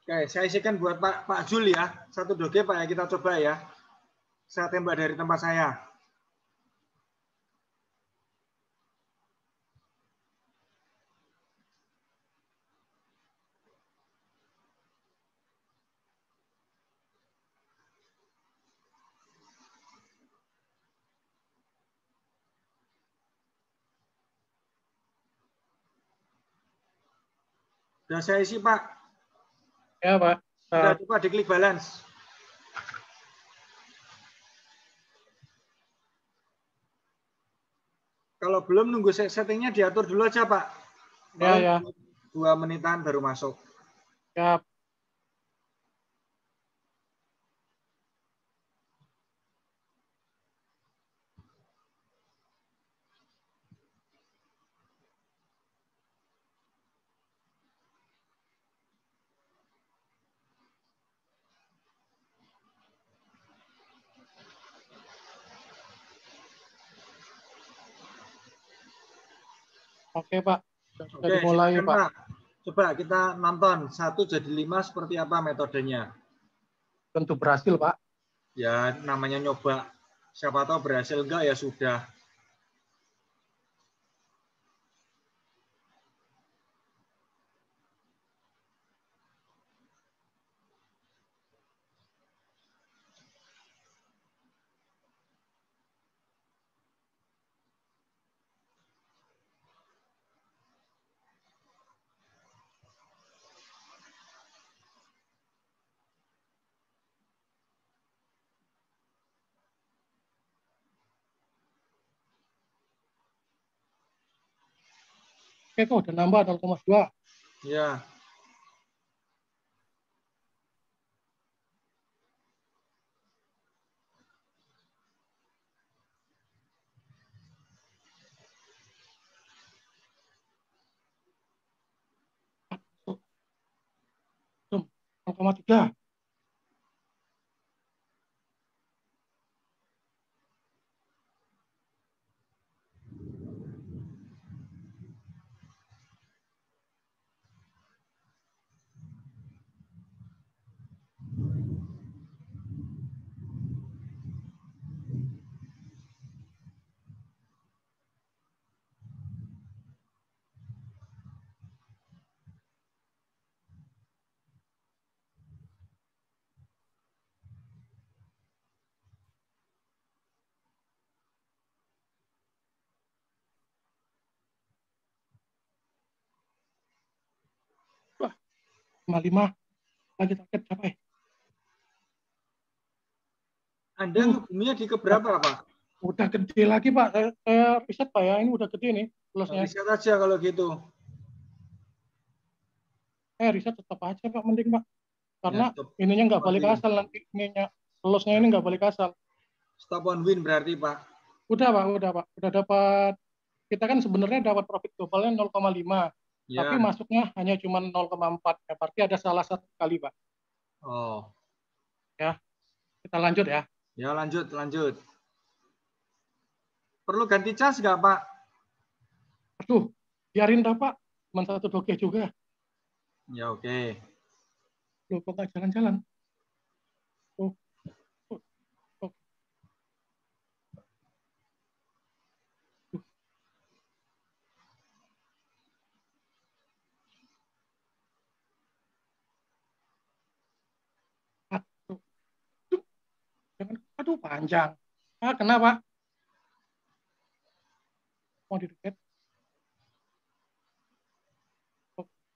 Oke, saya isikan buat Pak Jul ya. Satu doge, Pak, ya. Kita coba ya. Saya tembak dari tempat saya. Sudah saya isi, Pak. Ya, Pak. Sudah, coba diklik balance. Kalau belum, nunggu settingnya diatur dulu aja, Pak. Ya. 2 menitan baru masuk. Ya. Oke, Pak. Sudah Oke, dimulai, silakan, Pak. Pak. Coba kita nonton 1 jadi 5 seperti apa metodenya. Tentu berhasil, Pak. Ya, namanya nyoba. Siapa tahu berhasil enggak ya sudah. Oke, kok udah nambah 0,2. Ya. Zoom, 0,3. 5 lagi target capai. Anda ngehubungnya di keberapa, Pak? Udah gede lagi, Pak. Saya riset, Pak ya. Ini udah gede nih lossnya. Riset aja kalau gitu. Riset tetap aja, Pak. Mending, Pak. Karena Ya, ininya nggak balik asal nanti. Ininya, lossnya ini nggak balik asal. Stop on win berarti, Pak? Udah, Pak. Udah, Pak. Udah dapat. Kita kan sebenarnya dapat profit globalnya 0,5. Ya. Tapi masuknya hanya cuma 0,4. Ya, berarti ada salah satu kali, Pak. Oh. Ya. Kita lanjut ya. Ya, lanjut. Perlu ganti cas nggak, Pak? Aduh, biarin dah, Pak. Cuma 1 doge juga. Ya, oke. Loh, kok nggak jalan-jalan? Oh. Aduh, panjang. Kenapa? Mau di-reset?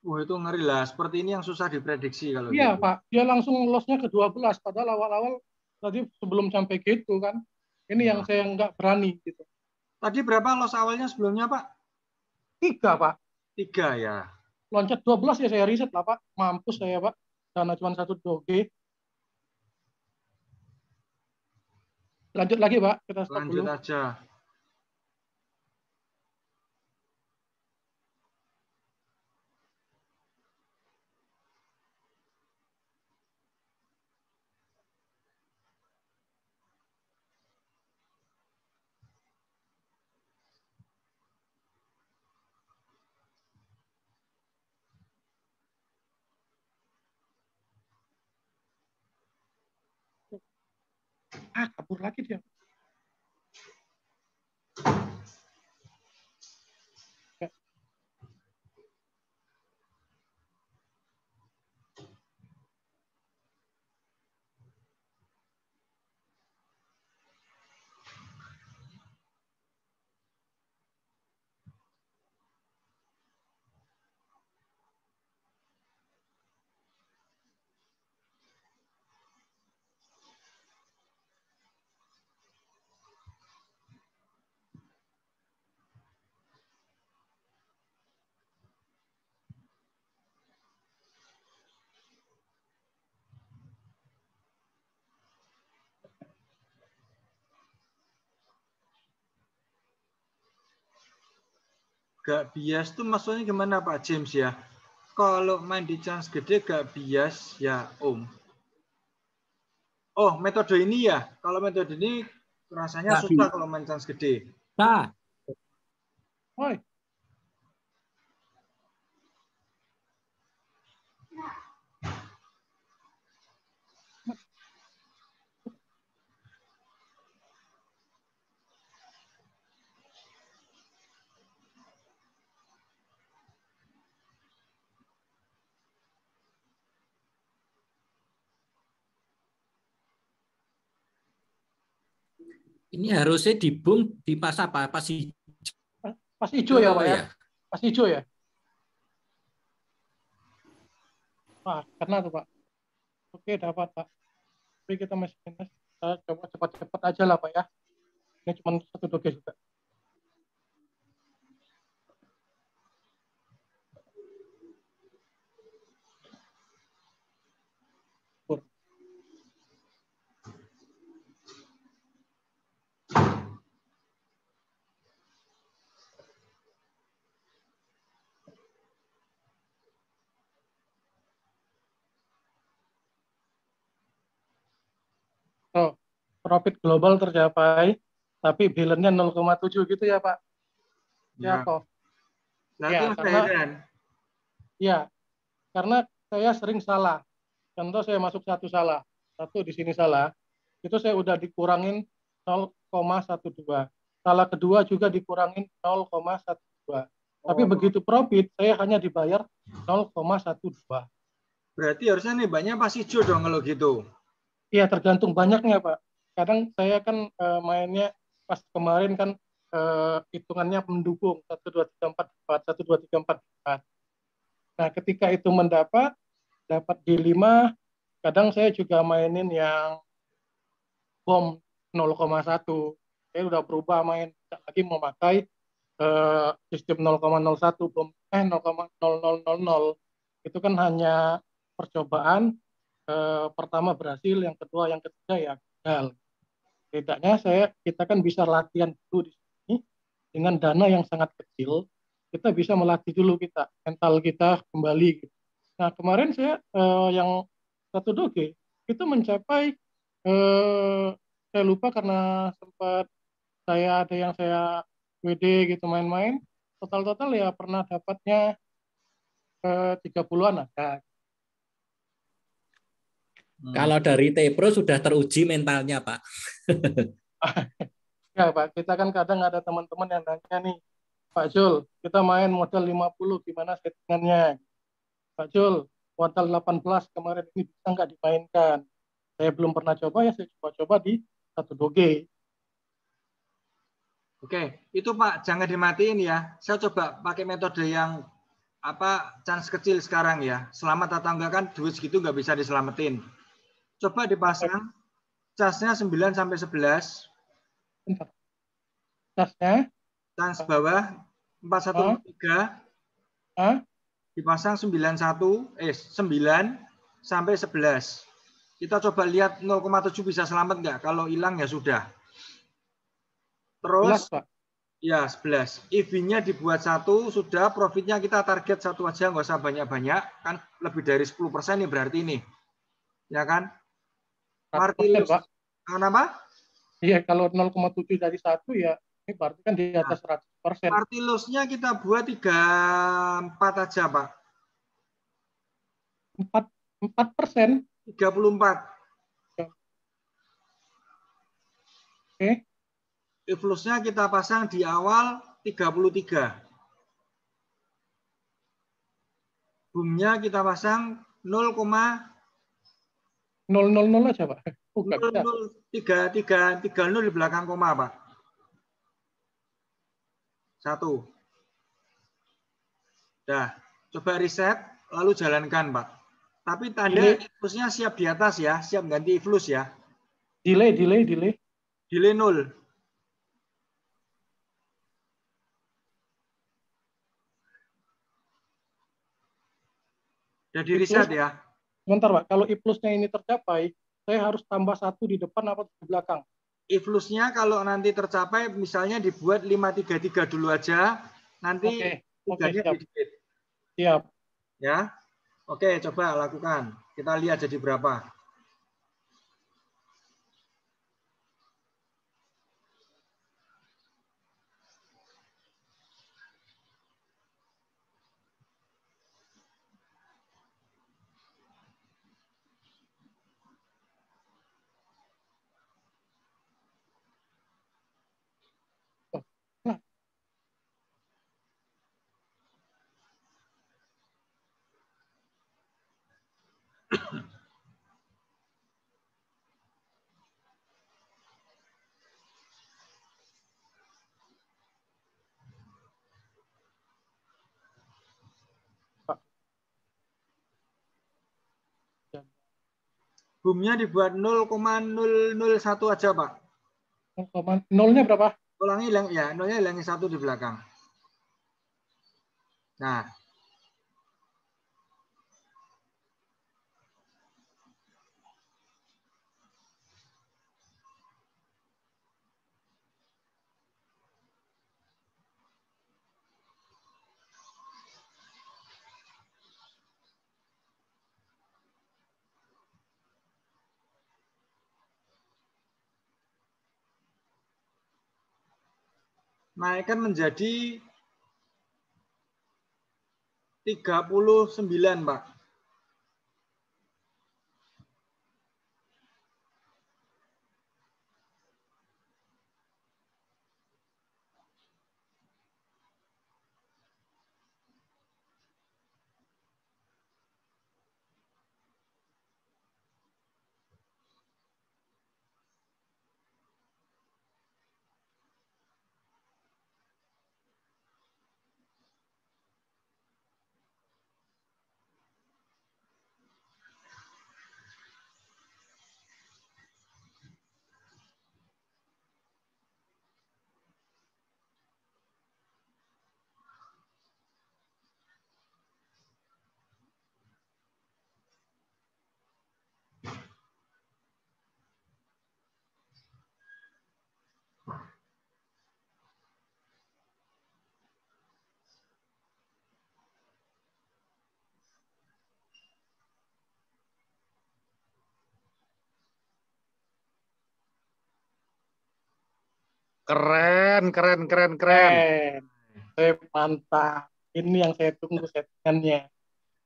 Itu ngeri lah. Seperti ini yang susah diprediksi kalau Iya, gitu. Pak. Dia langsung loss-nya ke 12. Padahal awal-awal tadi sebelum sampai gitu kan. Ini yang saya nggak berani gitu. Tadi berapa loss awalnya sebelumnya, Pak? 3, Pak. 3 ya. Loncat 12 ya saya riset lah, Pak. Mampus saya, Pak. Karena cuma 1 doge. Lanjut lagi, Pak. Kita stop Lanjut dulu. aja. Kabur lagi dia. Gak bias tuh maksudnya gimana, Pak James ya? Kalau main di chance gede gak bias ya, Om. Oh, metode ini ya. Kalau metode ini rasanya susah kalau main chance gede. Nah. Oi. Ini harusnya di boom di pas apa? Pas hijau ya, Pak ya? Pas hijau ya? Wah, kena tuh, Pak. Oke, dapat, Pak. Tapi kita masih minus. Kita coba cepat-cepat aja lah, Pak ya. Ini cuma 1 doge juga. Oh, profit global tercapai, tapi balance-nya 0,7 gitu ya, Pak? Ya, kok. Ya, karena, karena saya sering salah. Contoh saya masuk 1 salah, 1 di sini salah, itu saya udah dikurangin 0,12. Salah kedua juga dikurangin 0,12. Tapi begitu profit, saya hanya dibayar 0,12. Berarti harusnya nih banyak pas hijau dong kalau gitu. Iya, tergantung banyaknya, Pak. Kadang saya kan mainnya pas kemarin kan hitungannya mendukung 1, 2, 3, 4, 1, 2, 3, 4, 4. Nah, ketika itu mendapat, dapat di 5, kadang saya juga mainin yang bom 0,1. Saya udah berubah main, tidak lagi memakai sistem 0,01 bom 0,0000. Itu kan hanya percobaan, pertama berhasil, yang kedua, yang ketiga ya gagal. Setidaknya kita kan bisa latihan dulu di sini dengan dana yang sangat kecil, kita bisa melatih dulu kita mental kita kembali gitu. Nah, kemarin yang satu doge itu mencapai, saya lupa karena sempat ada yang saya WD gitu main-main, total ya pernah dapatnya 30-an ada. Kalau dari T-Pro sudah teruji mentalnya, Pak. Ya, Pak, kita kan kadang ada teman-teman yang nanya nih, Pak Jul, kita main modal 50, gimana settingannya? Pak Jul, modal 18 kemarin ini bisa nggak dimainkan? Saya belum pernah coba, ya saya coba-coba di satu doge. Oke, itu Pak, jangan dimatiin ya. Saya coba pakai metode yang chance kecil sekarang ya. Selamat atau enggak kan duit segitu nggak bisa diselamatin. Coba dipasang casnya 9 sampai 11. Casnya? Chance bawah 4143. Dipasang 9 sampai 11. Kita coba lihat 0,7 bisa selamat nggak? Kalau hilang ya sudah. Terus 11, Pak. Ya, 11. EV-nya dibuat 1, sudah profitnya kita target 1 aja, nggak usah banyak-banyak. Kan lebih dari 10% nih berarti ini. Ya kan? 100%, Pak. Kenapa? Iya, kalau 0,7 dari 1 ya, ini berarti kan di atas 100%. Party loss-nya kita buat 34 aja, Pak. 4%? 34. Oke. Influsnya kita pasang di awal 33. Boomnya kita pasang 0,000 aja, Pak. Nggak bisa. 0,030 di belakang koma, Pak. 1. Dah, coba reset, lalu jalankan, Pak. Tapi tanda influsnya siap di atas ya, siap ganti influs ya. Delay. Delay 0. Jadi reset ya. Sebentar, Pak. Kalau iflusnya ini tercapai, saya harus tambah 1 di depan apa di belakang? Iflusnya kalau nanti tercapai, misalnya dibuat 533 dulu aja, nanti tiganya dikit. Siap. Ya. Oke, coba lakukan. Kita lihat jadi berapa. Boomnya dibuat 0,001 aja, Pak. 0-nya berapa? Ulangi, ya, nolnya hilangin 1 di belakang. Nah. Naikkan menjadi 39, Pak. Keren. Mantap. Ini yang saya tunggu settingannya.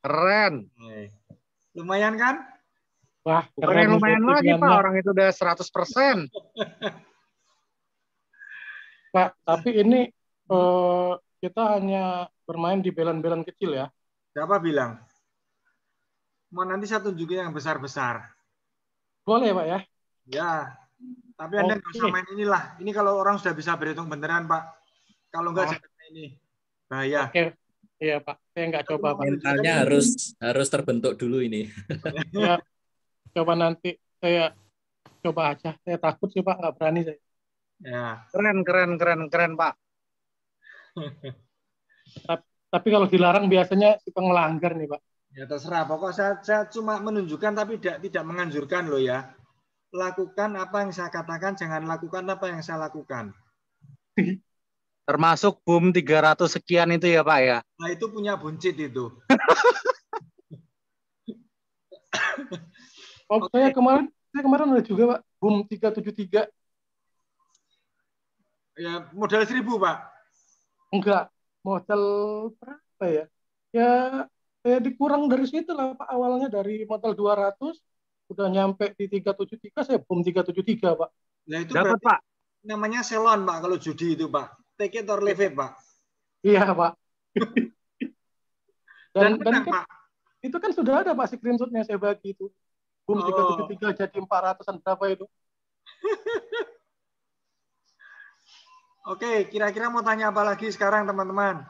Keren. Lumayan kan? Wah, Bukan keren yang lumayan lagi, Pak. settingannya. Orang itu udah 100%. Pak, tapi ini kita hanya bermain di belan-belan kecil ya. Siapa bilang? Mau nanti saya tunjukin yang besar-besar. Boleh, Pak ya? Ya, tapi Anda nggak usah main inilah. Ini kalau orang sudah bisa berhitung beneran, Pak. Kalau nggak jangan main ini. Bahaya. Oke. Iya, Pak. Saya nggak coba, Pak. Mentalnya harus terbentuk dulu ini. Ya, coba nanti saya coba aja. Saya takut sih, Pak. Nggak berani saya. Ya. Keren, Pak. Tapi kalau dilarang biasanya suka ngelanggar nih, Pak. Ya terserah. Pokok saya cuma menunjukkan tapi tidak menganjurkan loh ya. Lakukan apa yang saya katakan, jangan lakukan apa yang saya lakukan. Termasuk boom 300 sekian itu ya, Pak ya? Nah, itu punya buncit itu. Saya kemarin ada juga, Pak. Boom 373. Ya, modal 1.000, Pak. Enggak. Modal berapa ya? Ya dikurang dari situ lah, Pak. Awalnya dari modal 200 udah nyampe di 373, saya boom 373, Pak. Nah, itu dapat, berarti Pak. Namanya selon, Pak, kalau judi itu, Pak. Take it or leave it, Pak. Iya, Pak. dan menang, kan, Pak. Itu kan sudah ada, Pak, screenshotnya saya bagi itu. Boom 373 jadi 400-an berapa itu. Oke, kira-kira mau tanya apa lagi sekarang, teman-teman?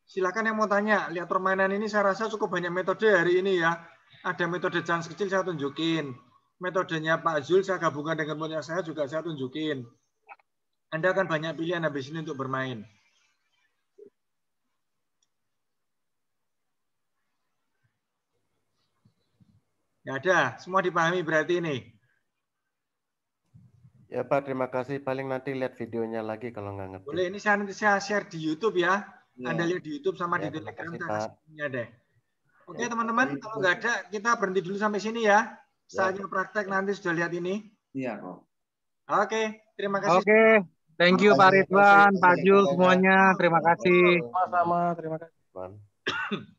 Silakan yang mau tanya. Lihat permainan ini saya rasa cukup banyak metode hari ini ya. Ada metode chance kecil saya tunjukin. Metodenya Pak Zul saya gabungkan dengan punya saya juga saya tunjukin. Anda akan banyak pilihan habis ini untuk bermain. Nggak ada, semua dipahami berarti ini. Ya Pak, terima kasih. Paling nanti lihat videonya lagi kalau nggak ngerti. Boleh, ini nanti saya share di YouTube ya. Anda lihat di YouTube sama Ya, di Telegram kasih, saya Pak. kasihnya deh. Oke teman-teman, kalau nggak ada kita berhenti dulu sampai sini ya. Saatnya praktek nanti sudah lihat ini. Iya kok. Oke, terima kasih. Oke, thank you Pak Ridwan, Pak Jul semuanya. Terima kasih. Sama-sama, terima kasih.